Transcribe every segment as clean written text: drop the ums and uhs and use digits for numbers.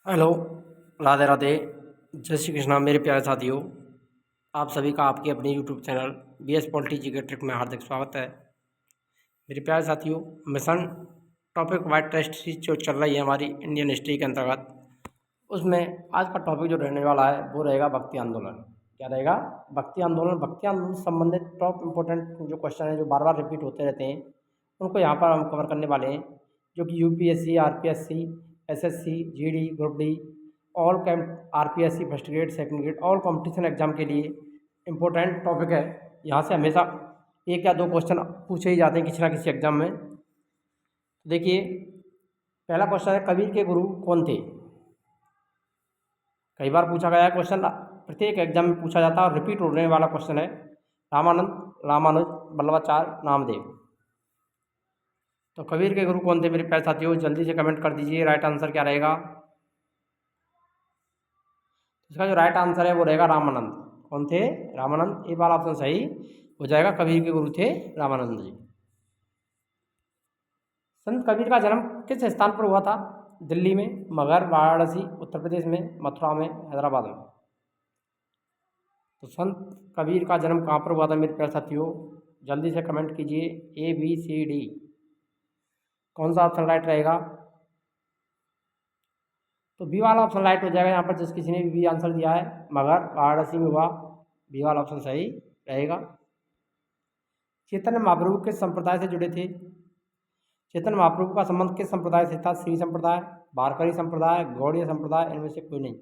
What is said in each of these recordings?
Hello, Radhe Radhe, जय श्री कृष्णा। मेरे प्यारे साथियों, आप सभी का आपके अपने YouTube channel BS polity G K trick में हार्दिक स्वागत है। मेरे प्यारे साथियों, mission topic wide test series जो चल रही है हमारी इंडियन हिस्ट्री के अंतर्गत, उसमें आज का टॉपिक जो रहने वाला है वो रहेगा भक्ति आंदोलन। क्या रहेगा? भक्ति आंदोलन। भक्ति आंदोलन से संबंधित टॉप इंपोर्टेंट जो क्वेश्चन है जो बार बार रिपीट होते रहते हैं, उनको यहाँ पर हम कवर करने वाले हैं, जो कि UPSC, RPSC, SSC, GD, group D, all camp RPSC first grade, second grade, all competition exam के लिए इम्पोर्टेंट टॉपिक है। यहाँ से हमेशा एक या दो क्वेश्चन पूछे ही जाते हैं किसी ना किसी एग्जाम में। देखिए, पहला क्वेश्चन है, कबीर के गुरु कौन थे? कई बार पूछा गया है क्वेश्चन, प्रत्येक एग्जाम में पूछा जाता है और रिपीट होने वाला क्वेश्चन है। रामानंद, रामानुज, वल्लभाचार्य, नामदेव। तो कबीर के गुरु कौन थे मेरे प्यारे साथियों? जल्दी से कमेंट कर दीजिए, राइट आंसर क्या रहेगा। इसका जो राइट आंसर है वो रहेगा रामानंद। कौन थे? रामानंद। ये वाला ऑप्शन सही हो जाएगा। कबीर के गुरु थे रामानंद जी। संत कबीर का जन्म किस स्थान पर हुआ था? दिल्ली में, मगहर, वाराणसी, उत्तर प्रदेश में, मथुरा में, हैदराबाद में। तो संत कबीर का जन्म कहाँ पर हुआ था मेरे प्यारे साथियों? जल्दी से कमेंट कीजिए, ABCD। कौन सा ऑप्शन राइट रहेगा? तो बी वाला ऑप्शन राइट हो जाएगा यहाँ पर, जिस किसी ने भी आंसर दिया है। मगहर, वाराणसी में हुआ। बी वाला ऑप्शन सही रहेगा। चैतन्य महाप्रभु किस संप्रदाय से जुड़े थे? चैतन्य महाप्रभु का संबंध किस संप्रदाय से था? श्री संप्रदाय, वारकरी संप्रदाय, गौड़ीय संप्रदाय, इनमें से कोई नहीं।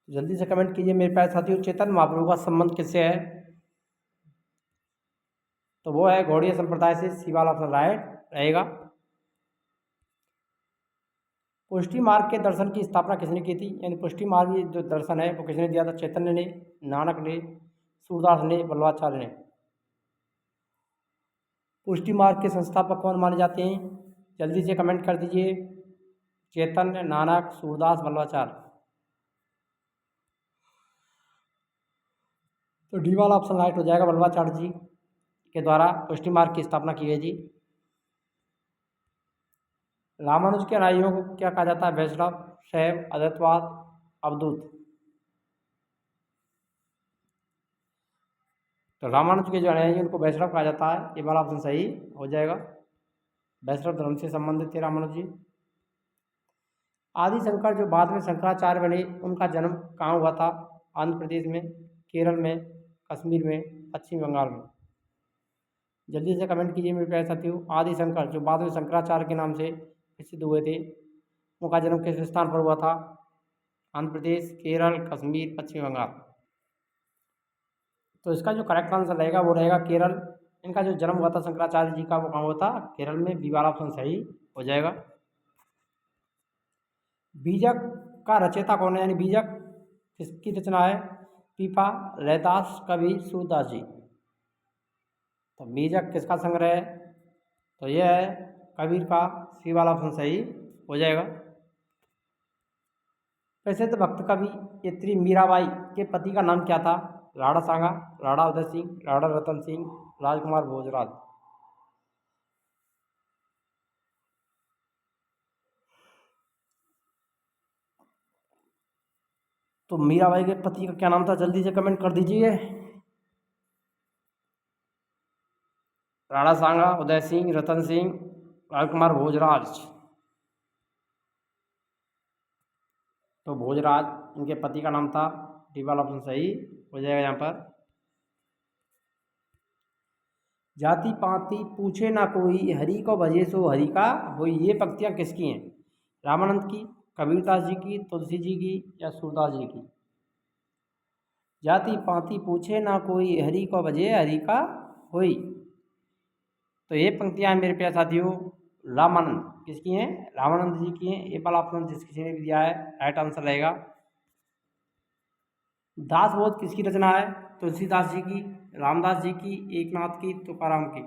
जल्दी से कमेंट कीजिए मेरे प्यारे साथियों, चैतन्य महाप्रभु का संबंध किससे है? तो वो है गौड़ीय संप्रदाय से। सी वाला ऑप्शन राइट रहेगा। पुष्टि मार्ग के दर्शन की स्थापना किसने की थी? यानी पुष्टि मार्ग जो दर्शन है वो किसने दिया था? चैतन्य ने, नानक ने, सूरदास ने, वल्लभाचार्य ने। पुष्टि मार्ग के संस्थापक कौन माने जाते हैं? जल्दी से कमेंट कर दीजिए, चैतन्य, नानक, सूरदास, वल्लभाचार्य। तो डी वाला ऑप्शन राइट हो जाएगा, वल्लभाचार्य जी के द्वारा पुष्टि मार्ग की स्थापना की गई जी। रामानुज के अनुयायियों को क्या कहा जाता है? वैष्णव, शैव, अद्वैतवाद, अवधूत। तो रामानुज के जो अनुयायी उनको वैष्णव कहा जाता है। ये वाला ऑप्शन सही हो जाएगा। वैष्णव धर्म से संबंधित थे रामानुज जी। आदि शंकर जो बाद में शंकराचार्य बने, उनका जन्म कहाँ हुआ था? आंध्र प्रदेश में, केरल में, कश्मीर में, पश्चिम बंगाल में। जल्दी से कमेंट कीजिए मेरे प्यारे साथियों। आदि शंकर जो बाद में शंकराचार्य के नाम से प्रसिद्ध हुए थे, उनका जन्म किस स्थान पर हुआ था? आंध्र प्रदेश, केरल, कश्मीर, पश्चिम बंगाल। तो इसका जो करेक्ट आंसर रहेगा वो रहेगा केरल। इनका जो जन्म हुआ था शंकराचार्य जी का, वो कहाँ हुआ था? केरल में। बी वाला ऑप्शन सही हो जाएगा। बीजक का रचयिता कौन है? यानी बीजक किसकी रचना है? पीपा, रैदास, कवि, सूरदास जी। तो बीजक किसका संग्रह है? तो यह है कबीर का। सी वाला ऑप्शन सही हो जाएगा। प्रसिद्ध भक्त कवि यत्री मीराबाई के पति का नाम क्या था? राणा सांगा, राणा उदय सिंह, राणा रतन सिंह, राजकुमार भोजराज। तो मीराबाई के पति का क्या नाम था? जल्दी से कमेंट कर दीजिए। राणा सांगा, उदय सिंह, रतन सिंह, राजकुमार भोजराज। तो भोजराज इनके पति का नाम था। डी वाला ऑप्शन सही हो जाएगा यहाँ पर। जाति पाति पूछे ना कोई, हरि को भजे सो हरि का होई। ये पंक्तियाँ किसकी हैं? रामानंद की, कबीरदास जी की, तुलसी जी की, या सूरदास जी की? जाति पाति पूछे ना कोई, हरि को भजे हरि का होई। तो ये पंक्तियाँ हैं मेरे प्यारे साथियों रामानंद किसकी हैं? रामानंद जी की हैं। ये वाला ऑप्शन जिस किसी ने भी दिया है राइट आंसर रहेगा। दासबोध किसकी रचना है? तुलसीदास जी की, रामदास जी की, एकनाथ की, तुकाराम की।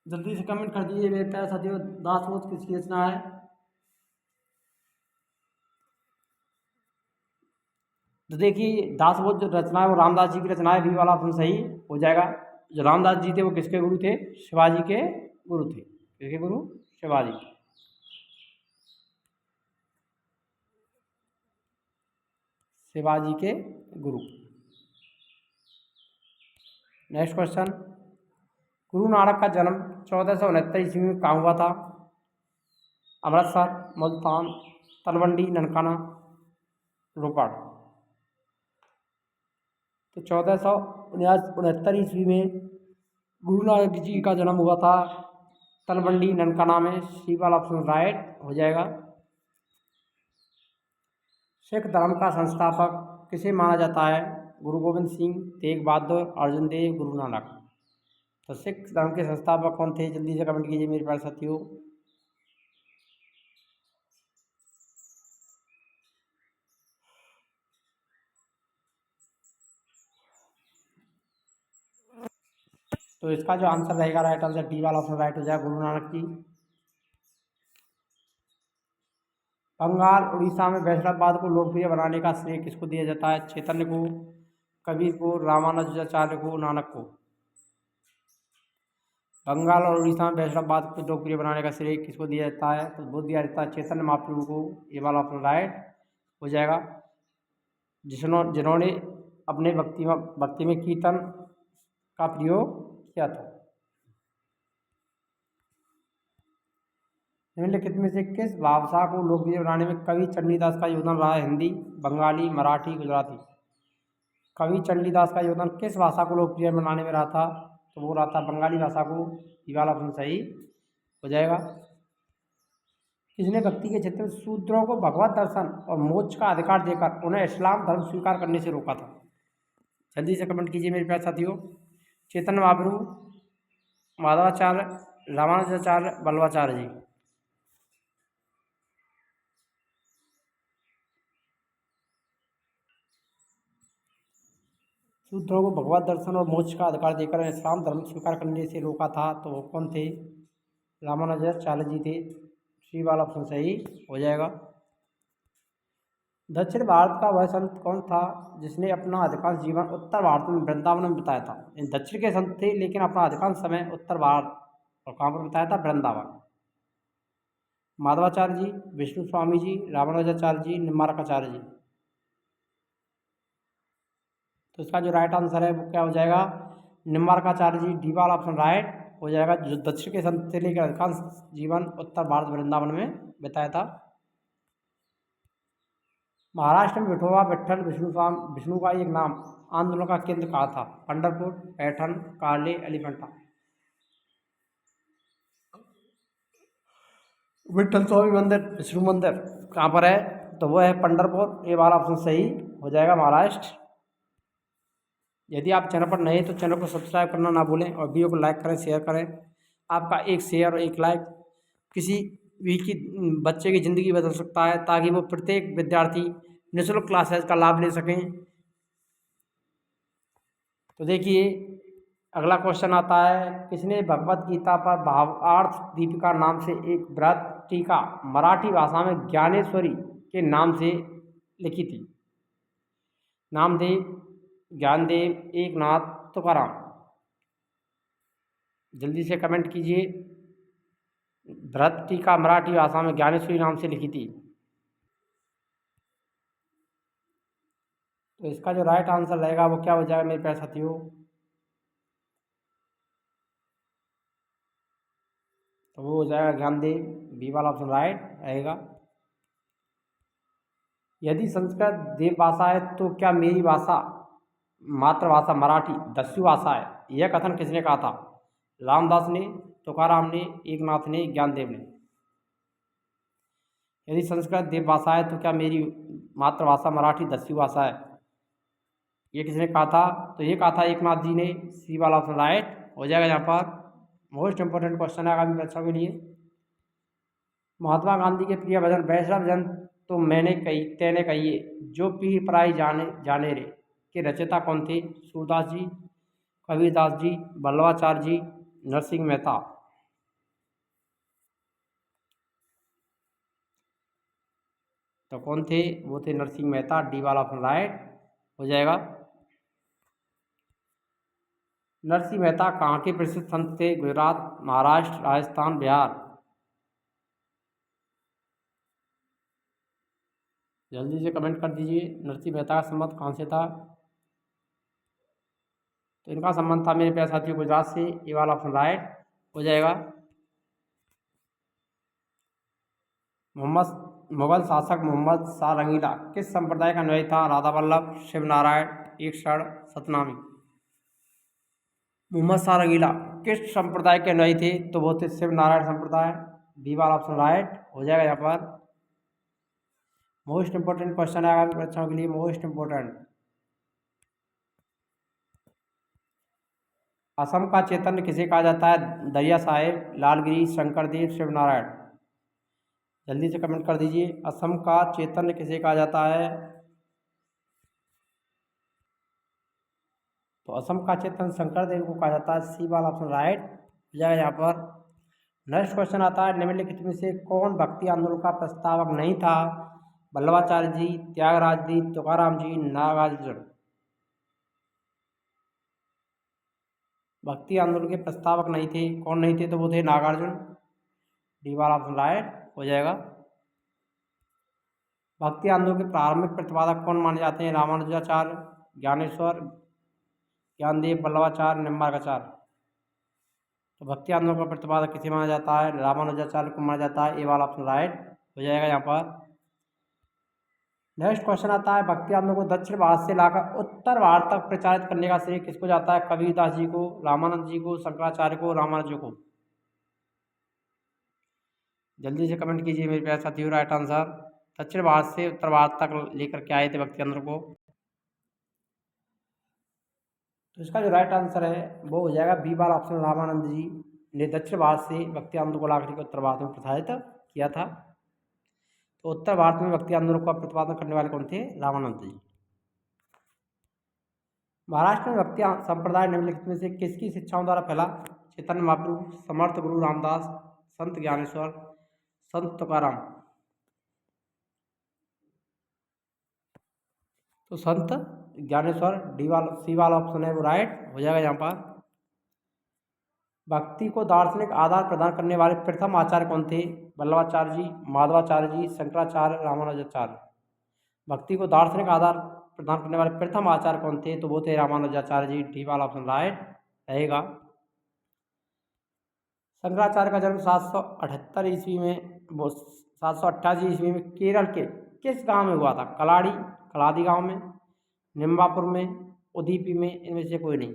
जल्दी से कमेंट कर दीजिए मेरे प्यारे साथियों, दासबोध किसकी रचना है? तो देखिए, दासबोध जो रचना है वो रामदास जी की रचना है। बी वाला ऑप्शन सही हो जाएगा। जो रामदास जी थे वो किसके गुरु थे? शिवाजी के गुरु थे। किसके गुरु? शिवाजी। शिवाजी के गुरु। नेक्स्ट क्वेश्चन, गुरु नानक का जन्म 1469 ईस्वी में कहाँ हुआ था? अमृतसर, मुल्तान, तलवंडी, ननकाना, रोपड़। तो 1469 ईस्वी में गुरु नानक जी का जन्म हुआ था तलवंडी, ननकाना में। सी वाला ऑप्शन राइट हो जाएगा। सिख धर्म का संस्थापक किसे माना जाता है? गुरु गोविंद सिंह, तेग बहादुर, अर्जुन देव, गुरु नानक। तो सिख धर्म के संस्थापक कौन थे? जल्दी से कमेंट कीजिए मेरे प्यारे साथियों। तो इसका जो आंसर रहेगा, राइट आंसर डी वाला ऑप्शन राइट हो जाएगा, गुरु नानक जी। बंगाल उड़ीसा में वैष्णववाद को लोकप्रिय बनाने का श्रेय किसको दिया जाता है? चैतन्य को, कबीर को, रामानुजाचार्य को, नानक को। बंगाल और उड़ीसा में वैष्णववाद को लोकप्रिय बनाने का श्रेय किसको दिया जाता है? तो वो दिया जाता है चैतन्य महाप्रभु को। ये वाला ऑप्शन राइट हो जाएगा, जिन्होंने अपने भक्ति में कीर्तन का प्रयोग किया था। निम्नलिखित में से किस भाषा को लोकप्रिय बनाने में कवि चंडीदास का योगदान रहा है? हिंदी, बंगाली, मराठी, गुजराती। कवि चंडीदास का योगदान किस भाषा को लोकप्रिय बनाने में रहा था? तो वो रहा था बंगाली भाषा को। ये वाला ऑप्शन सही हो जाएगा। किसने भक्ति के क्षेत्र में शूद्रों को भगवत दर्शन और मोक्ष का अधिकार देकर उन्हें इस्लाम धर्म स्वीकार करने से रोका था? जल्दी से कमेंट कीजिए मेरे प्यारे साथियों। चैतन्य महाप्रभु, माधवाचार्य, रामानुजाचार्य, वल्लभाचार्य जी। शूद्रों को भगवत दर्शन और मोक्ष का अधिकार देकर इस्लाम धर्म स्वीकार करने से रोका था, तो वो कौन थे? रामानुजाचार्य जी थे। सी वाला ऑप्शन सही हो जाएगा। दक्षिण भारत का वह संत कौन था जिसने अपना अधिकांश जीवन उत्तर भारत में वृंदावन में बिताया था? इन दक्षिण के संत थे, लेकिन अपना अधिकांश समय उत्तर भारत और कहाँ पर बिताया था? वृंदावन। माधवाचार्य जी, विष्णु स्वामी जी, रामानुजाचार्य जी, निम्बारकाचार्य जी। तो इसका जो राइट आंसर है वो क्या हो जाएगा? निम्बारकाचार्य जी। डी वाला ऑप्शन राइट हो जाएगा। जो दक्षिण के संत थे, लेकिन अधिकांश जीवन उत्तर भारत वृंदावन में बिताया था। महाराष्ट्र में विठोबा विट्ठल विष्णु का एक नाम आंदोलन का केंद्र कहाँ था? पंढरपुर, पैठण, कार्ले, एलिफेंटा। विट्ठल स्वामी मंदिर, विष्णु मंदिर कहाँ पर है? तो वो है पंढरपुर। ये वाला ऑप्शन सही हो जाएगा, महाराष्ट्र। यदि आप चैनल पर नए हैं तो चैनल को सब्सक्राइब करना ना भूलें और वीडियो को लाइक करें, शेयर करें। आपका एक शेयर और एक लाइक किसी भी की बच्चे की ज़िंदगी बदल सकता है, ताकि वो प्रत्येक विद्यार्थी निःशुल्क क्लासेस का लाभ ले सकें। तो देखिए, अगला क्वेश्चन आता है, किसने भगवत गीता पर भावार्थ दीपिका नाम से एक बृहत टीका मराठी भाषा में ज्ञानेश्वरी के नाम से लिखी थी? नामदेव, ज्ञानदेव, एकनाथ, तुकाराम। जल्दी से कमेंट कीजिए। बृहत टीका मराठी भाषा में ज्ञानेश्वरी नाम से लिखी थी। तो इसका जो राइट आंसर रहेगा वो क्या हो जाएगा मेरे प्यारे साथियों? तो वो हो जाएगा ज्ञानदेव। बी वाला ऑप्शन राइट रहेगा। यदि संस्कृत देव भाषा है तो क्या मेरी भाषा मातृभाषा मराठी दस्यु भाषा है? यह कथन किसने कहा था? रामदास ने, तुकाराम ने, एकनाथ ने, ज्ञानदेव ने। यदि संस्कृत देव भाषा है तो क्या मेरी मातृभाषा मराठी दस्यु भाषा है? ये किसने कहा था? तो ये कहा था एकनाथ जी ने। सी वाला ऑप्शन राइट हो जाएगा। यहाँ पर मोस्ट इंपोर्टेंट क्वेश्चन है आगामी बच्चों के लिए। महात्मा गांधी के प्रिय भजन वैष्णव जन तो मैंने कही तेने कहिए जो पीर पराई जाने जाने रे के रचयिता कौन थे? सूरदास जी, कबीरदास जी, वल्लभाचार्य जी, नरसिंह मेहता। तो कौन थे? वो थे नरसिंह मेहता। डी वाला ऑप्शन राइट हो जाएगा। नरसिंह मेहता कहाँ के प्रसिद्ध संत थे? गुजरात, महाराष्ट्र, राजस्थान, बिहार। जल्दी से कमेंट कर दीजिए। नरसिंह मेहता का संबंध कहाँ से था? तो इनका संबंध था मेरे प्यारे साथियों गुजरात से। ये वाला ऑप्शन राइट हो जाएगा। मुगल शासक मोहम्मद शाह रंगीला किस संप्रदाय का अनुयायी था? राधा वल्लभ, शिव नारायण, एक शरण, सतनामी। मोहम्मद शाह रंगीला किस संप्रदाय के अनुयायी थे? तो वो थे शिव नारायण संप्रदाय। बी वाला ऑप्शन राइट हो जाएगा यहाँ पर। मोस्ट इंपोर्टेंट क्वेश्चन है आगामी परीक्षाओं के लिए, मोस्ट इंपोर्टेंट। असम का चैतन्य किसे कहा जाता है? दरिया साहेब, लालगिरी, शंकरदेव, शिव नारायण। जल्दी से कमेंट कर दीजिए। असम का चैतन्य किसे कहा जाता है? तो असम का चैतन्य शंकरदेव को कहा जाता है। सी वाला ऑप्शन राइट हो जाएगा यहाँ पर। नेक्स्ट क्वेश्चन आता है, निम्नलिखित में से कौन भक्ति आंदोलन का प्रस्तावक नहीं था? वल्लभाचार्य जी, त्यागराज जी, तुकाराम जी, नागार्जुन। भक्ति आंदोलन के प्रस्तावक नहीं थे, कौन नहीं थे? तो वो थे नागार्जुन। डी वाला ऑप्शन राइट हो जाएगा। भक्ति आंदोलन के प्रारंभिक प्रतिपादक कौन माने जाते हैं? रामानुजाचार्य, ज्ञानेश्वर, ज्ञानदेव, वल्लभाचार्य, निम्बार्काचार्य। तो भक्ति आंदोलन का प्रतिपादक किसे माना जाता है? रामानुजाचार्य को माना जाता है। ए वाला ऑप्शन राइट हो जाएगा यहाँ पर। नेक्स्ट क्वेश्चन आता है, भक्ति आंदोलन को दक्षिण भारत से लाकर उत्तर भारत तक प्रचारित करने का श्रेय किसको जाता है? कबीरदास जी को, रामानंद जी को, शंकराचार्य को, रामानुज को। जल्दी से कमेंट कीजिए मेरे प्यारे साथियों राइट आंसर। दक्षिण भारत से उत्तर भारत तक लेकर के आए थे भक्ति आंदोलन को। तो इसका जो राइट आंसर है वो हो जाएगा बी वाला ऑप्शन। रामानंद जी ने दक्षिण भारत से भक्ति आंदोलन को लाकर के उत्तर भारत में प्रसारित किया था। तो उत्तर भारत में भक्ति आंदोलन का प्रतिपादन करने वाले कौन थे? रामानंद जी। महाराष्ट्र में भक्ति संप्रदाय निम्नलिखित में से किसकी शिक्षाओं द्वारा फैला? चैतन्य महाप्रभु, समर्थ गुरु रामदास, संत ज्ञानेश्वर, संत तुकाराम। तो संत ज्ञानेश्वर। डी वाला सी वाला ऑप्शन है वो राइट हो जाएगा यहाँ पर। भक्ति को दार्शनिक आधार प्रदान करने वाले प्रथम आचार्य कौन थे? वल्लभाचार्य जी, माधवाचार्य जी, शंकराचार्य, रामानुजाचार्य। भक्ति को दार्शनिक आधार प्रदान करने वाले प्रथम आचार्य कौन थे? तो वो थे रामानुजाचार्य जी। डी वाला ऑप्शन राइट रहेगा। शंकराचार्य का जन्म 778 ईस्वी में, वो 788 ईस्वी में केरल के किस गांव में हुआ था? कलादी गांव में, निम्बापुर में, उदीपी में, इनमें से कोई नहीं।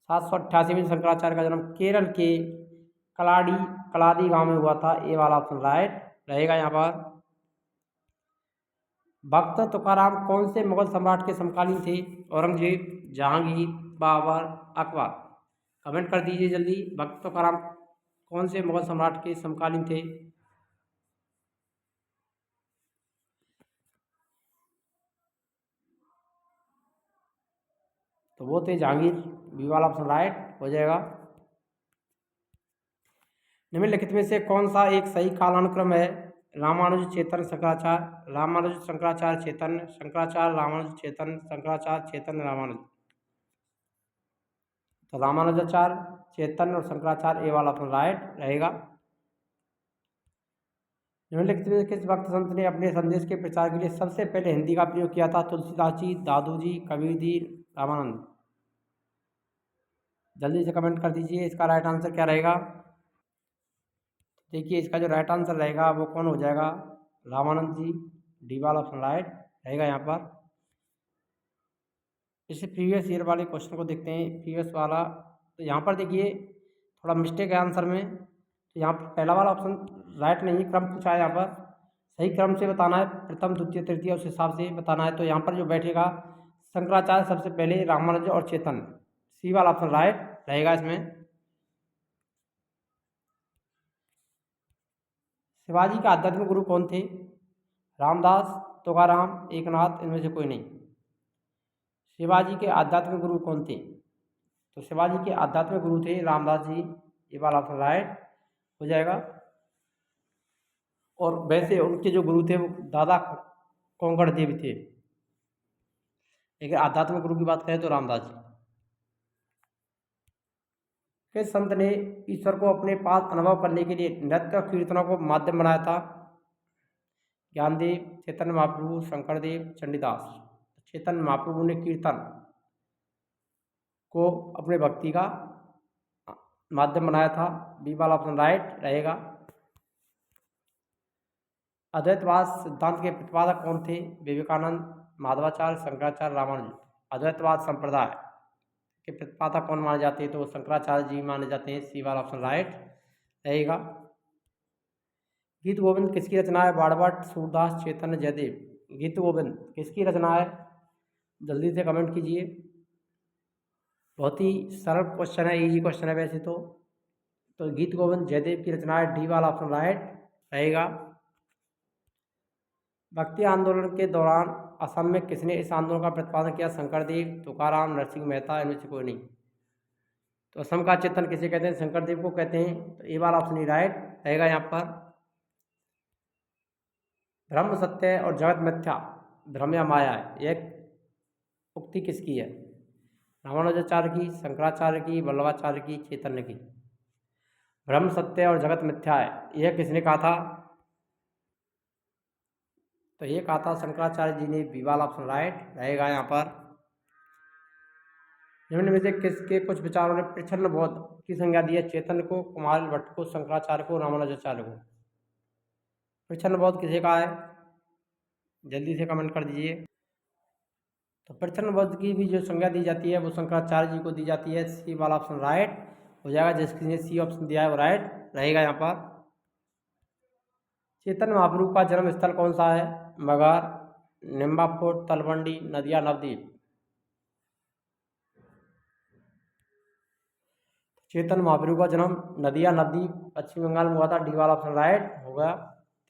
788 में शंकराचार्य का जन्म केरल के कलादी गांव में हुआ था। ए वाला ऑप्शन राइट रहेगा यहाँ पर। भक्त तुकाराम कौन से मुगल सम्राट के समकालीन थे? औरंगजेब, जहांगीर, बाबर, अकबर। कमेंट कर दीजिए जल्दी। भक्त तुकाराम कौन से मुगल सम्राट के समकालीन थे? तो वो थे जहांगीर। बी वाला ऑप्शन राइट हो जाएगा। निम्नलिखित में से कौन सा एक सही कालानुक्रम है? रामानुज, चैतन्य, शंकराचार्य। रामानुज, शंकराचार्य, चैतन्य, शंकराचार्य, रामानुज, चैतन्य, शंकराचार्य, चैतन्य, रामानुज। तो रामानुजाचार्य, चैतन्य और शंकराचार्य। ए वाला ऑप्शन राइट रहेगा। निम्नलिखित में किस भक्त संत ने अपने संदेश के प्रचार के लिए सबसे पहले हिंदी का प्रयोग किया था? तुलसीदास जी, दादू जी, कबीर जी, रामानंद। जल्दी से कमेंट कर दीजिए इसका राइट आंसर क्या रहेगा। देखिए इसका जो राइट आंसर रहेगा वो कौन हो जाएगा? रामानंद जी। डी वाला ऑप्शन राइट रहेगा यहाँ पर। इसे प्रीवियस ईयर वाले क्वेश्चन को देखते हैं, प्रीवियस वाला। तो यहाँ पर देखिए थोड़ा मिस्टेक है आंसर में। तो यहाँ पर पहला वाला ऑप्शन राइट नहीं है, क्रम पूछा है यहाँ पर। सही क्रम से बताना है, प्रथम द्वितीय तृतीय उस हिसाब से बताना है। तो यहाँ पर जो बैठेगा शंकराचार्य सबसे पहले, रामानुज और चैतन्य। सी वाला ऑप्शन राइट रहेगा इसमें। शिवाजी के आध्यात्मिक गुरु कौन थे? रामदास, तुकाराम, एकनाथ, इनमें से कोई नहीं। शिवाजी के आध्यात्मिक गुरु कौन थे? तो शिवाजी के आध्यात्मिक गुरु थे रामदास जी। ये वाला ऑप्शन राइट हो जाएगा। और वैसे उनके जो गुरु थे वो दादा कोंकण देव थे, लेकिन आध्यात्मिक गुरु की बात करें तो रामदास जी। किस संत ने ईश्वर को अपने पास अनुभव करने के लिए नृत्य और कीर्तनों को माध्यम बनाया था? ज्ञानदेव, चैतन्य महाप्रभु, शंकरदेव, चंडीदास। चैतन्य महाप्रभु ने कीर्तन को अपने भक्ति का माध्यम बनाया था। बी वाला ऑप्शन राइट रहेगा। अद्वैतवाद सिद्धांत के प्रतिपादक कौन थे? विवेकानंद, माधवाचार्य, शंकराचार्य, रामानुज। अद्वैतवाद संप्रदाय के प्रतिपादक कौन माने जाते हैं? तो शंकराचार्य जी माने जाते हैं। सी वाला ऑप्शन राइट रहेगा। गीत गोविंद किसकी रचना है? बाणभट्ट, सूरदास, चैतन्य, जयदेव। गीत गोविंद किसकी रचना है? जल्दी से कमेंट कीजिए। बहुत ही सरल क्वेश्चन है, इजी क्वेश्चन है वैसे तो गीत गोविंद जयदेव की रचना है। डी वाला ऑप्शन राइट रहेगा। भक्ति आंदोलन के दौरान असम में किसने इस आंदोलन का प्रतिपादन किया? शंकरदेव, तुकाराम, नरसिंह मेहता, इनमें से कोई नहीं। तो असम का चेतन किसे कहते हैं? शंकरदेव को कहते हैं। तो ए वाला ऑप्शन ही राइट रहेगा यहाँ पर। ब्रह्म सत्य और जगत मिथ्या, भ्रम या माया है, यह उक्ति किसकी है? रामानुजाचार्य की, शंकराचार्य की, वल्लभाचार्य की, चैतन्य की। ब्रह्म सत्य और जगत मिथ्या है, यह किसने कहा था? तो ये कहा था शंकराचार्य जी ने। बी वाला ऑप्शन राइट रहेगा यहाँ पर। निम्न में से किसके कुछ विचारों ने प्रच्छन्न बोध की संज्ञा दी है? चैतन्य को, कुमार भट्ट को, शंकराचार्य को, रामानुजाचार्य को। प्रच्छन्न बोध किसे कहा है? जल्दी से कमेंट कर दीजिए। तो प्रच्छन्न बोध की भी जो संज्ञा दी जाती है वो शंकराचार्य जी को दी जाती है। सी वाला ऑप्शन राइट हो जाएगा। जिसने सी ऑप्शन दिया है वो राइट रहेगा यहाँ पर। चैतन्य महाप्रभु का जन्म स्थल कौन सा है? मगहर, निम्बापुर, तलवंडी, नदिया, नवद्वीप। चैतन्य महाप्रभु का जन्म नदिया नवद्वीप पश्चिम बंगाल में हुआ था। डी वाला ऑप्शन राइट होगा।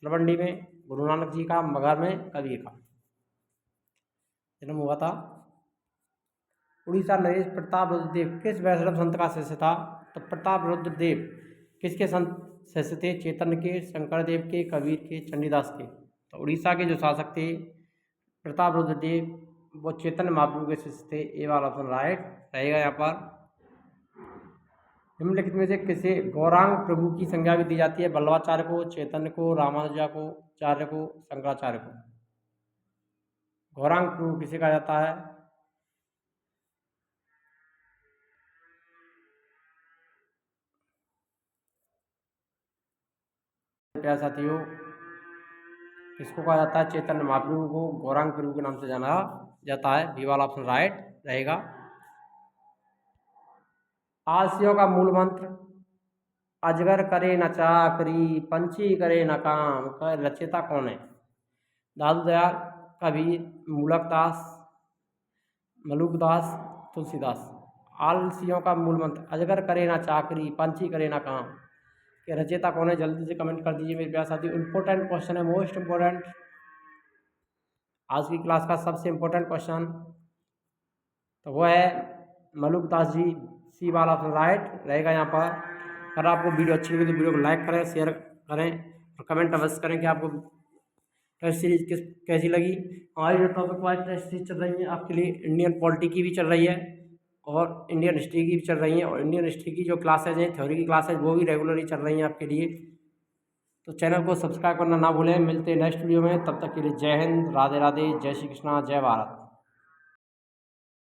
तलवंडी में गुरु नानक जी का, मगहर में कबीर का जन्म हुआ था। उड़ीसा नरेश प्रताप रुद्रदेव किस वैष्णव संत का शिष्य था? तो प्रताप रुद्रदेव किसके संत शिष्य थे? चैतन्य के, शंकरदेव के, कबीर के, चंडीदास के। तो उड़ीसा के जो शासक थे प्रताप रुद्रदेव वो चैतन्य महाप्रभु के शिष्य थे। ए वाला ऑप्शन राइट रहेगा यहाँ पर। निम्नलिखित में से किसे गौरांग प्रभु की संज्ञा भी दी जाती है? वल्लभाचार्य को, चैतन्य को, रामानुजाचार्य को, शंकराचार्य को। गौरांग प्रभु किसे कहा जाता है? प्यारे साथियों, किसको कहा जाता है? चैतन्य महाप्रभु को गौरांग प्रभु के नाम से जाना जाता है। बी वाला ऑप्शन राइट रहेगा। आलसियों का मूल मंत्र? अजगर करे न चाकरी, पंछी करे न काम, का रचयिता कौन है? दादू दयाल, कबीर, मूलकदास, मलुकदास, तुलसीदास। आलसियों का मूल मंत्र अजगर करे ना चाकरी, पंछी करे ना काम, के रचयिता कौन है? जल्दी से कमेंट कर दीजिए मेरे प्यारे साथियों। इंपॉर्टेंट क्वेश्चन है, मोस्ट इंपॉर्टेंट, आज की क्लास का सबसे इंपॉर्टेंट क्वेश्चन तो वो है मलुकदास जी। सी वाला ऑप्शन राइट रहेगा यहाँ पर। अगर आपको वीडियो अच्छी लगी तो वीडियो को लाइक करें, शेयर करें और कमेंट अवश्य करें कि आपको टेस्ट सीरीज कैसी लगी। हमारी जो टॉपिक वाइज टेस्ट सीरीज चल रही है आपके लिए, इंडियन पॉलिटी की भी चल रही है और इंडियन हिस्ट्री की भी चल रही है। और इंडियन हिस्ट्री की जो क्लासेज हैं, थ्योरी की क्लासेज, वो भी रेगुलरली चल रही हैं आपके लिए। तो चैनल को सब्सक्राइब करना ना भूलें। मिलते हैं नेक्स्ट वीडियो में, तब तक के लिए जय हिंद, राधे राधे, जय श्री कृष्णा, जय भारत।